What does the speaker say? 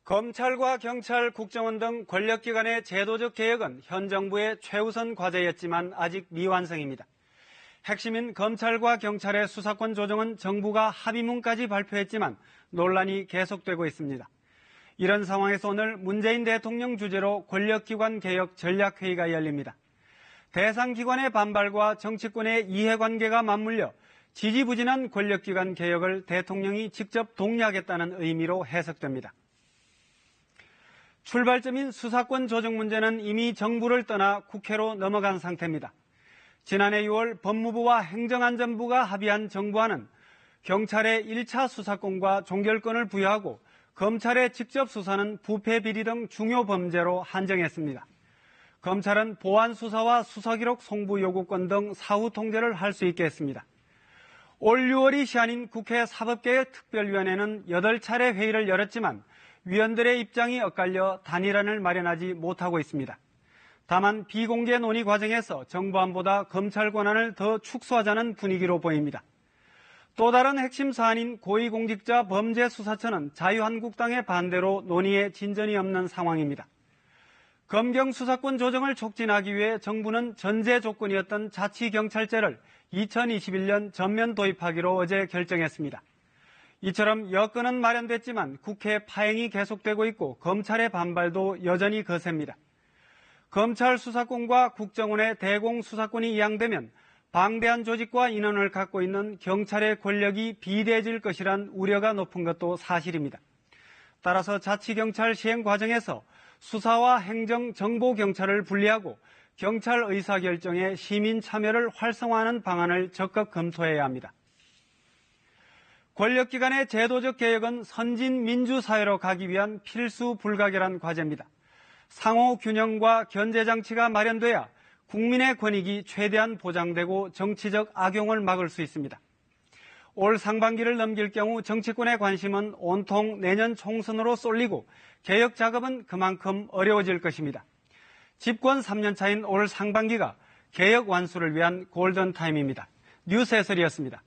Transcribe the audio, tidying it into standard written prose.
검찰과 경찰, 국정원 등 권력기관의 제도적 개혁은 현 정부의 최우선 과제였지만 아직 미완성입니다. 핵심인 검찰과 경찰의 수사권 조정은 정부가 합의문까지 발표했지만 논란이 계속되고 있습니다. 이런 상황에서 오늘 문재인 대통령 주재로 권력기관 개혁 전략회의가 열립니다. 대상 기관의 반발과 정치권의 이해관계가 맞물려 지지부진한 권력기관 개혁을 대통령이 직접 독려하겠다는 의미로 해석됩니다. 출발점인 수사권 조정 문제는 이미 정부를 떠나 국회로 넘어간 상태입니다. 지난해 6월 법무부와 행정안전부가 합의한 정부안은 경찰의 1차 수사권과 종결권을 부여하고 검찰의 직접 수사는 부패 비리 등 중요 범죄로 한정했습니다. 검찰은 보안 수사와 수사기록 송부 요구권 등 사후 통제를 할 수 있게 했습니다. 올 6월이 시한인 국회 사법개혁특별위원회는 8차례 회의를 열었지만 위원들의 입장이 엇갈려 단일안을 마련하지 못하고 있습니다. 다만 비공개 논의 과정에서 정부안보다 검찰 권한을 더 축소하자는 분위기로 보입니다. 또 다른 핵심 사안인 고위공직자 범죄수사처는 자유한국당의 반대로 논의에 진전이 없는 상황입니다. 검경 수사권 조정을 촉진하기 위해 정부는 전제 조건이었던 자치경찰제를 2021년 전면 도입하기로 어제 결정했습니다. 이처럼 여건은 마련됐지만 국회 파행이 계속되고 있고 검찰의 반발도 여전히 거셉니다. 검찰 수사권과 국정원의 대공 수사권이 이양되면 방대한 조직과 인원을 갖고 있는 경찰의 권력이 비대해질 것이란 우려가 높은 것도 사실입니다. 따라서 자치경찰 시행 과정에서 수사와 행정, 정보경찰을 분리하고 경찰 의사결정에 시민 참여를 활성화하는 방안을 적극 검토해야 합니다. 권력기관의 제도적 개혁은 선진 민주사회로 가기 위한 필수 불가결한 과제입니다. 상호 균형과 견제장치가 마련돼야 국민의 권익이 최대한 보장되고 정치적 악용을 막을 수 있습니다. 올 상반기를 넘길 경우 정치권의 관심은 온통 내년 총선으로 쏠리고 개혁 작업은 그만큼 어려워질 것입니다. 집권 3년 차인 올 상반기가 개혁 완수를 위한 골든타임입니다. 뉴스 해설이었습니다.